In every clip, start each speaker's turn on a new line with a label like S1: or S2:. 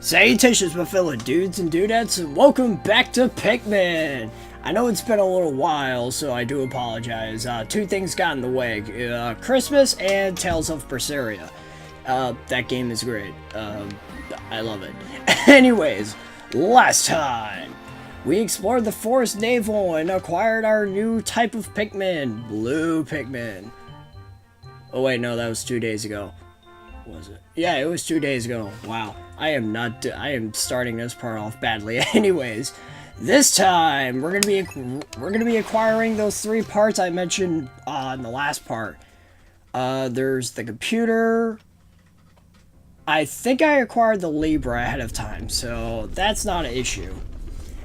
S1: Salutations, my fellow dudes and dudettes, and welcome back to Pikmin! I know it's been a little while, so I do apologize. Two things got in the way. Christmas and Tales of Berseria. That game is great. I love it. Anyways, last time, we explored the Forest Navel and acquired our new type of Pikmin, Blue Pikmin. Oh wait, no, that was 2 days ago. Was it? Yeah, it was 2 days ago. Wow. I am starting this part off badly. Anyways, this time we're gonna be acquiring those 3 parts I mentioned in the last part. There's the computer. I think I acquired the Libra ahead of time, so that's not an issue.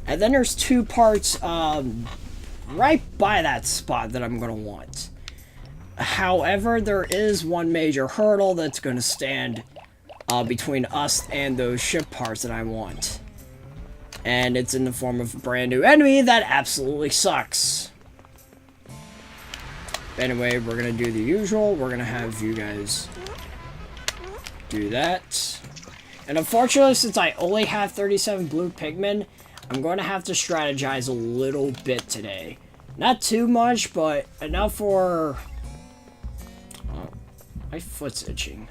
S1: And then there's 2 parts right by that spot that I'm gonna want. However, there is one major hurdle that's going to stand between us and those ship parts that I want. And it's in the form of a brand new enemy that absolutely sucks. Anyway, we're going to do the usual. We're going to have you guys do that. And unfortunately, since I only have 37 blue Pikmin, I'm going to have to strategize a little bit today. Not too much, but enough for... My foot's itching.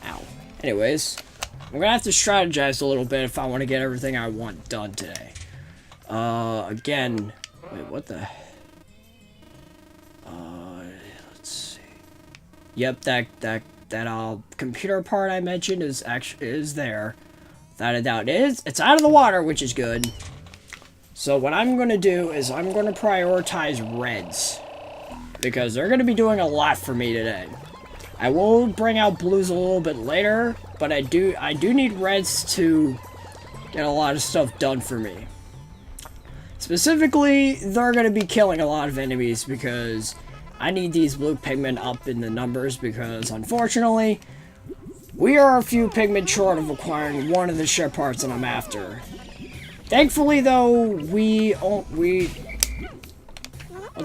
S1: Ow. Anyways, I'm gonna have to strategize a little bit if I want to get everything I want done today. Again, wait, what the? Let's see. Yep, that computer part I mentioned is there. Without a doubt, it's out of the water, which is good. So what I'm gonna do is I'm gonna prioritize reds because they're gonna be doing a lot for me today. I will bring out blues a little bit later, but I do need reds to get a lot of stuff done for me. Specifically, they're going to be killing a lot of enemies because I need these blue Pikmin up in the numbers because, unfortunately, we are a few Pikmin short of acquiring one of the ship parts that I'm after. Thankfully, though, what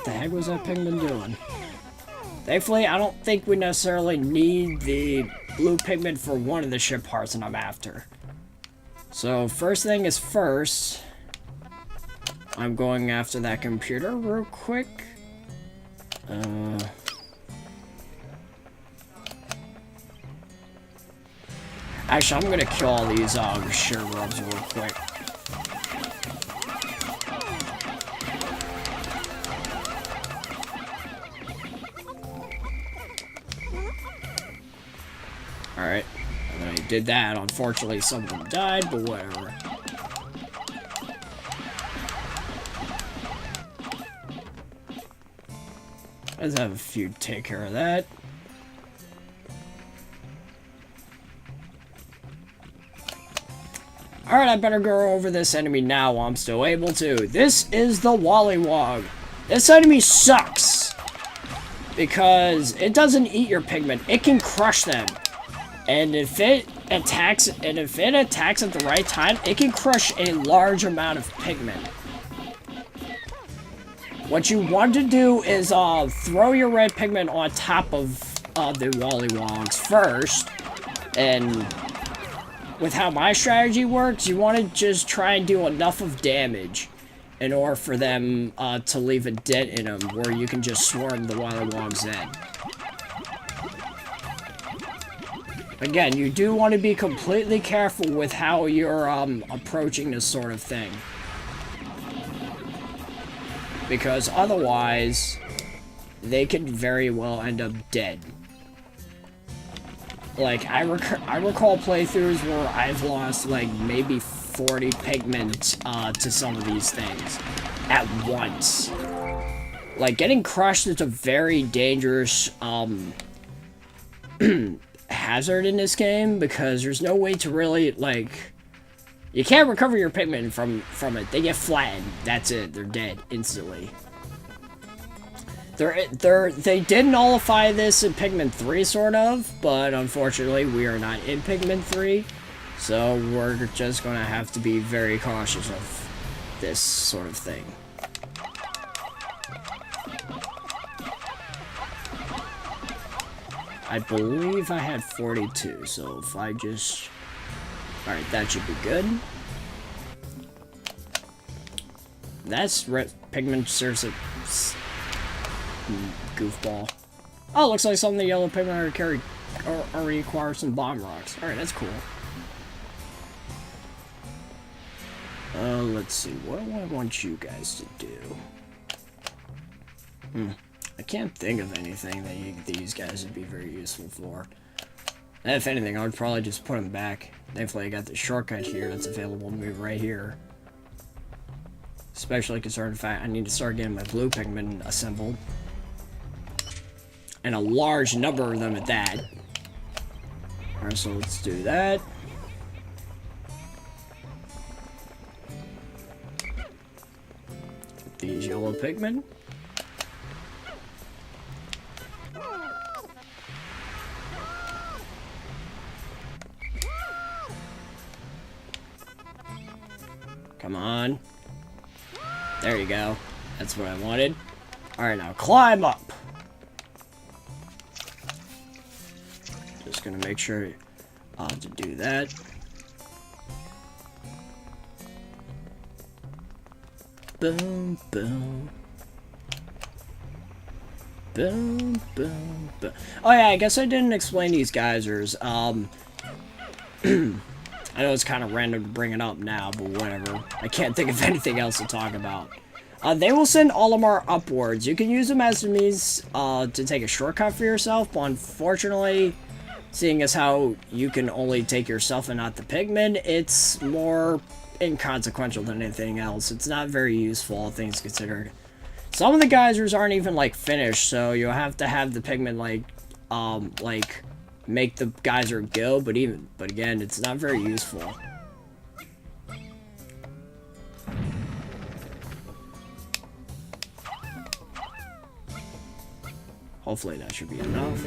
S1: the heck was that Pikmin doing? Thankfully, I don't think we necessarily need the blue Pikmin for one of the ship parts that I'm after. So, first thing is first, I'm going after that computer real quick. Actually, I'm gonna kill all these shear rubs real quick. Alright, and then I did that. Unfortunately, some of them died, but whatever. Let's have a few take care of that. Alright, I better go over this enemy now while I'm still able to. This is the Wollywog. This enemy sucks because it doesn't eat your Pikmin. It can crush them. And if it attacks at the right time, it can crush a large amount of Pikmin. What you want to do is throw your red Pikmin on top of the Wollywogs first. And with how my strategy works, you want to just try and do enough of damage in order for them to leave a dent in them where you can just swarm the Wollywogs in. Again, you do want to be completely careful with how you're approaching this sort of thing. Because otherwise, they could very well end up dead. Like, I recall playthroughs where I've lost, like, maybe 40 Pikmin to some of these things at once. Like, getting crushed is a very dangerous, hazard in this game because there's no way to really, like, you can't recover your Pikmin from it. They get flattened. That's it. They're dead instantly. They did nullify this in Pikmin 3, sort of, but unfortunately we are not in Pikmin 3, so we're just gonna have to be very cautious of this sort of thing. I believe I had 42, so if I just Alright, that should be good. That's Pikmin serves a goofball. Oh, looks like some of the yellow Pikmin already acquired some bomb rocks. Alright, that's cool. Let's see. What do I want you guys to do? I can't think of anything that these guys would be very useful for. And if anything, I would probably just put them back. Thankfully, I got the shortcut here that's available to me right here. Especially concerned the fact I need to start getting my blue Pikmin assembled. And a large number of them at that. Alright, so let's do that. These yellow Pikmin. Come on. There you go. That's what I wanted. Alright, now climb up. Just gonna make sure to do that. Boom, boom. Boom, boom, boom. Oh yeah, I guess I didn't explain these geysers. I know it's kind of random to bring it up now, but whatever. I can't think of anything else to talk about. They will send Olimar upwards. You can use them as a means to take a shortcut for yourself, but unfortunately, seeing as how you can only take yourself and not the Pikmin, it's more inconsequential than anything else. It's not very useful, all things considered. Some of the geysers aren't even, like, finished, so you'll have to have the Pikmin, like, make the geyser go, but again, it's not very useful. Hopefully that should be enough.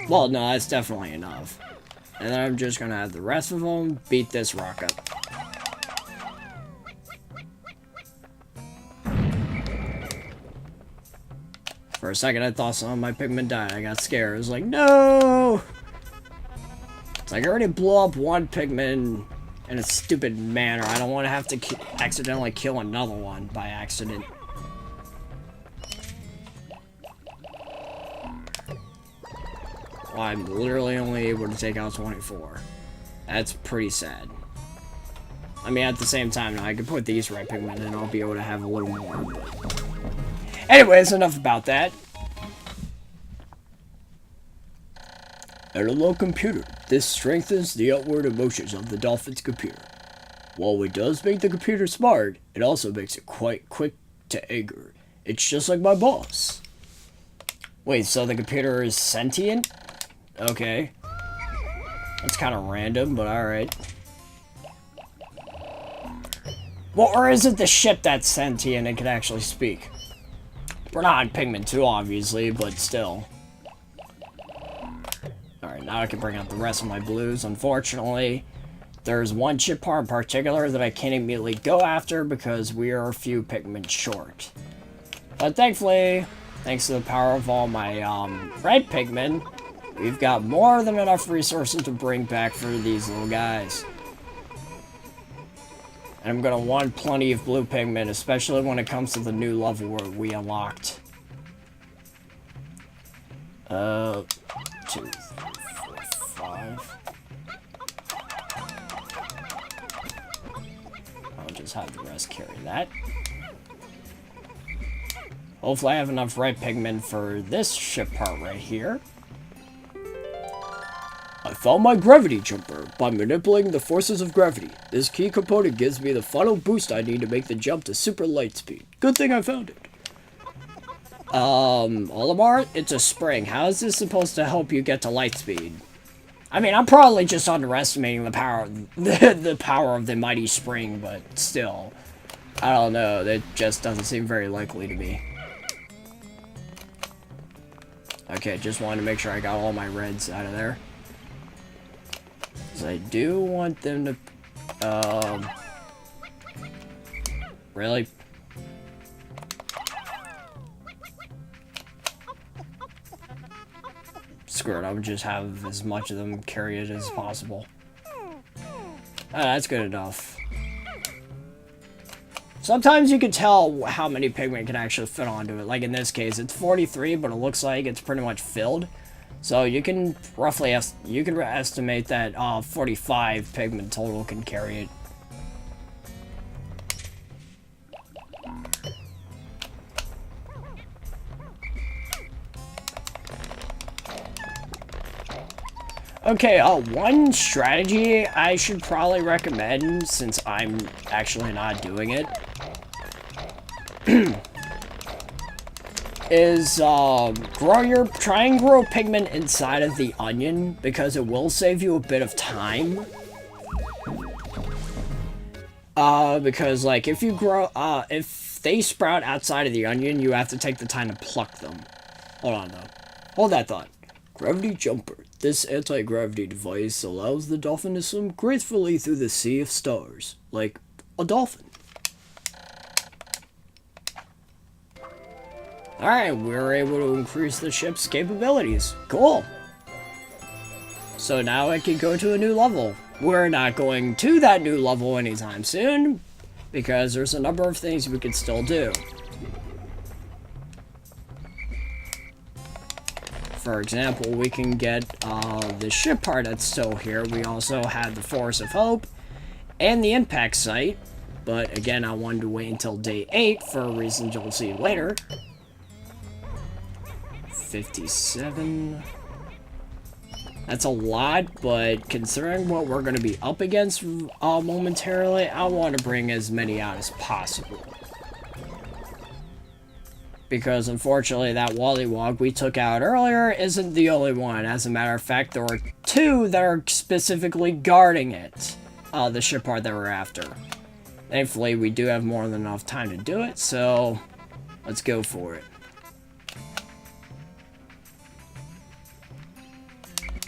S1: Well, no, that's definitely enough. And then I'm just gonna have the rest of them beat this rock up. For a second, I thought some of my Pikmin died. I got scared. I was like, no! It's like I already blew up one Pikmin in a stupid manner. I don't want to have to accidentally kill another one by accident. Well, I'm literally only able to take out 24. That's pretty sad. I mean, at the same time, now I could put these right Pikmin and I'll be able to have a little more. But... anyways, enough about that. Analog computer. This strengthens the outward emotions of the dolphin's computer. While it does make the computer smart, it also makes it quite quick to anger. It's just like my boss. Wait, so the computer is sentient? Okay. That's kind of random, but alright. Well, or is it the ship that's sentient and can actually speak? We're not on Pikmin 2, obviously, but still. Alright, now I can bring out the rest of my blues. Unfortunately, there's one chip part in particular that I can't immediately go after because we are a few Pikmin short. But thankfully, thanks to the power of all my red Pikmin, we've got more than enough resources to bring back for these little guys. And I'm gonna want plenty of blue Pikmin, especially when it comes to the new level where we unlocked. 2, 3, 4, 5. I'll just have the rest carry that. Hopefully I have enough red Pikmin for this ship part right here. I found my gravity jumper by manipulating the forces of gravity. This key component gives me the final boost I need to make the jump to super light speed. Good thing I found it. Olimar, it's a spring. How is this supposed to help you get to light speed? I mean, I'm probably just underestimating the power, the power of the mighty spring, but still, I don't know. That just doesn't seem very likely to me. Okay, just wanted to make sure I got all my reds out of there. Because I do want them to, really? Screw it, I would just have as much of them carry it as possible. That's good enough. Sometimes you can tell how many Pikmin can actually fit onto it. Like in this case, it's 43, but it looks like it's pretty much filled. So you can roughly estimate that 45 Pikmin total can carry it. Okay, one strategy I should probably recommend, since I'm actually not doing it, is try and grow Pikmin inside of the onion, because it will save you a bit of time. Because like if you grow, if they sprout outside of the onion, you have to take the time to pluck them. Hold on though. Hold that thought. Gravity Jumper. This anti-gravity device allows the dolphin to swim gracefully through the sea of stars, like a dolphin. Alright, we were able to increase the ship's capabilities. Cool. So now I can go to a new level. We're not going to that new level anytime soon, because there's a number of things we can still do. For example, we can get the ship part that's still here. We also have the Forest of Hope and the impact site. But again, I wanted to wait until day 8 for a reason you'll see later. 57. That's a lot, but considering what we're going to be up against momentarily, I want to bring as many out as possible. Because unfortunately that Wallywog we took out earlier isn't the only one. As a matter of fact, there were 2 that are specifically guarding it. The ship part that we're after. Thankfully, we do have more than enough time to do it, so let's go for it.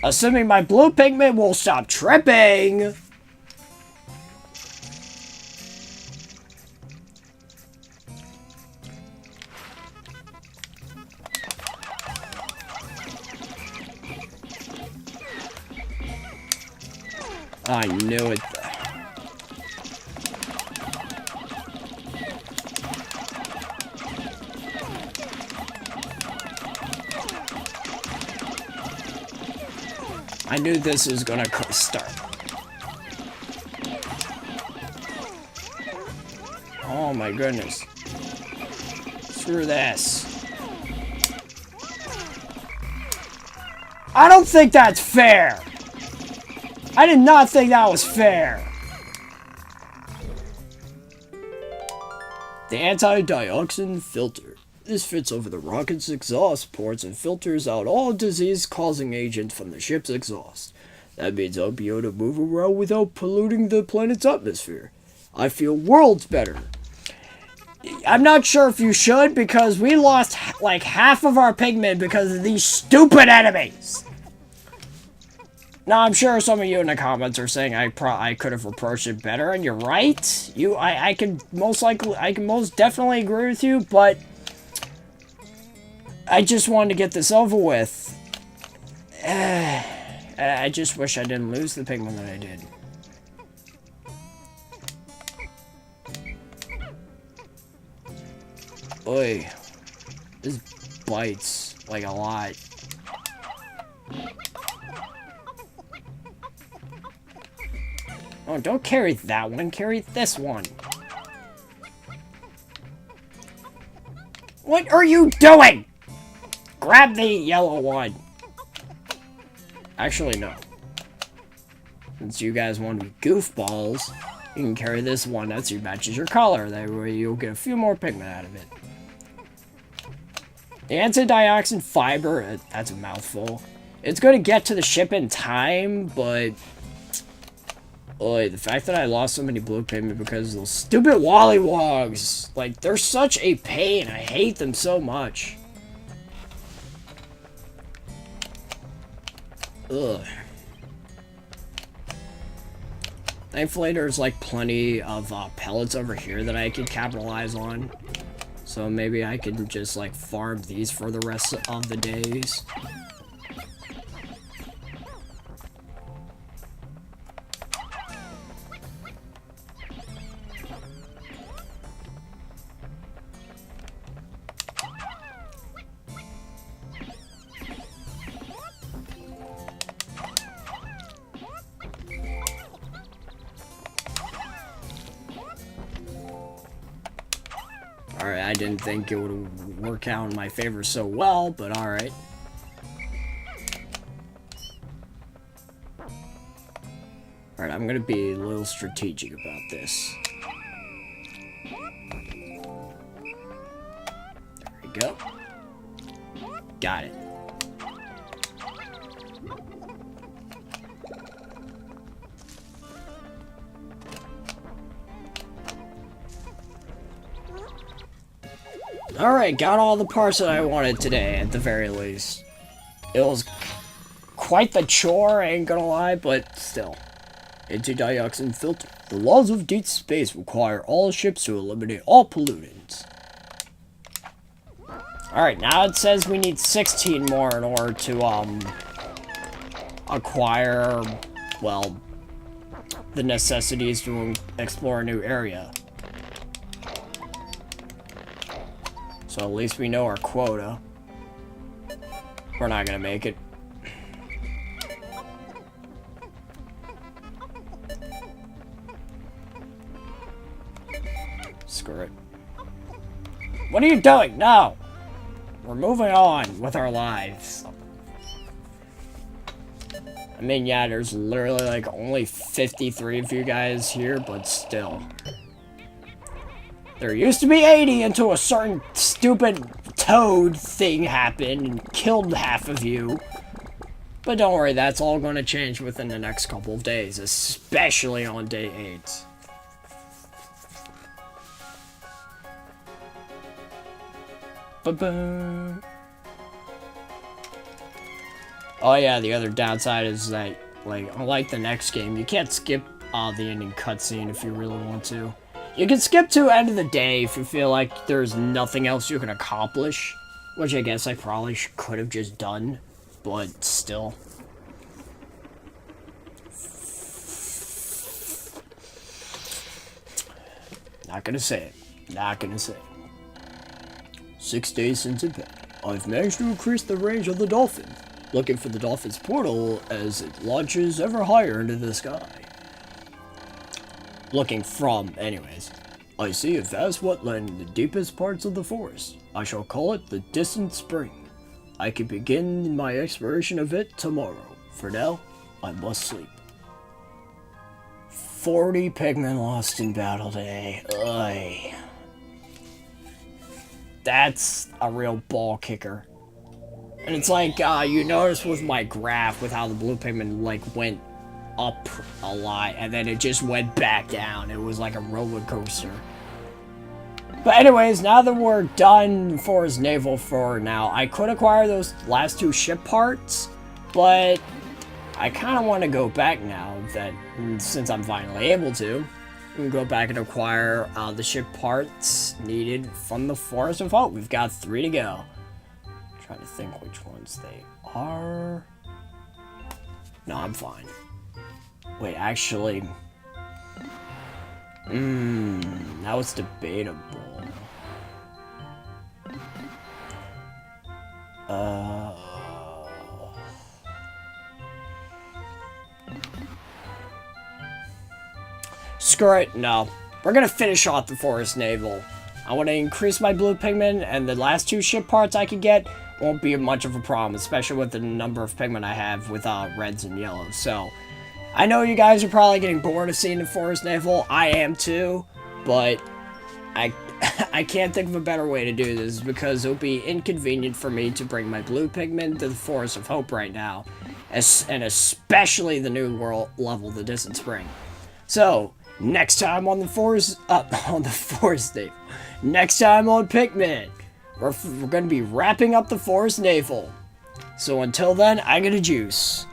S1: Assuming my blue Pikmin will stop tripping! I knew it. I knew this was gonna start. Oh my goodness. Screw this. I don't think that's fair. I did not think that was fair. The anti-dioxin filter. This fits over the rocket's exhaust ports and filters out all disease-causing agent from the ship's exhaust. That means I'll be able to move around without polluting the planet's atmosphere. I feel worlds better. I'm not sure if you should, because we lost like half of our Pikmin because of these stupid enemies. Now, I'm sure some of you in the comments are saying I could have approached it better, and you're right. I can most definitely agree with you, but I just wanted to get this over with. I just wish I didn't lose the Pikmin that I did. Oy. This bites like a lot. Oh, don't carry that one. Carry this one. What are you doing? Grab the yellow one. Actually, no. Since you guys want to be goofballs, you can carry this one. That's your matches your color. That way you'll get a few more Pikmin out of it. The anti-dioxin fiber, that's a mouthful. It's going to get to the ship in time, but the fact that I lost so many blue Pikmin because of those stupid Wallywogs, like, they're such a pain. I hate them so much. Ugh. Thankfully, there's like plenty of pellets over here that I can capitalize on. So maybe I can just like farm these for the rest of the days. Alright, I didn't think it would work out in my favor so well, but alright. Alright, I'm gonna be a little strategic about this. There we go. Got it. Alright, got all the parts that I wanted today, at the very least. It was quite the chore, I ain't gonna lie, but still. Anti-dioxin filter. The laws of deep space require all ships to eliminate all pollutants. Alright, now it says we need 16 more in order to, acquire, well, the necessities to explore a new area. So at least we know our quota. We're not gonna make it. Screw it. What are you doing? No! We're moving on with our lives. I mean, yeah, there's literally like only 53 of you guys here, but still. There used to be 80 until a certain stupid toad thing happened and killed half of you. But don't worry, that's all going to change within the next couple of days, especially on day 8. Ba-boom. Oh yeah, the other downside is that, like, unlike the next game, you can't skip the ending cutscene if you really want to. You can skip to end of the day if you feel like there's nothing else you can accomplish, which I guess I probably could have just done, but still. Not gonna say it. Not gonna say it. 6 days since impact. I've managed to increase the range of the dolphin. Looking for the dolphin's portal as it launches ever higher into the sky. Looking from, anyways. I see a vast wetland in the deepest parts of the forest. I shall call it the Distant Spring. I can begin my exploration of it tomorrow. For now, I must sleep. 40 Pikmin lost in battle today. Ugh. That's a real ball kicker. And it's like, you notice with my graph with how the blue Pikmin, like, went up a lot, and then it just went back down. It was like a roller coaster. But anyways, now that we're done for his naval for now, I could acquire those last 2 ship parts, but I kind of want to go back now that, since I'm finally able to, and go back and acquire the ship parts needed from the Forest of Hope. We've got 3 to go. Trying to think which ones they are. No, I'm fine. Wait, actually... now it's debatable. Screw it, no. We're gonna finish off the Forest Naval. I want to increase my blue Pikmin, and the last 2 ship parts I can get won't be much of a problem, especially with the number of Pikmin I have with reds and yellows. So, I know you guys are probably getting bored of seeing the Forest Naval. I am too, but I can't think of a better way to do this because it'll be inconvenient for me to bring my blue Pikmin to the Forest of Hope right now, and especially the new world level, the Distant Spring. So, next time on the Forest Naval, next time on Pikmin, we're going to be wrapping up the Forest Naval. So until then, I got a juice.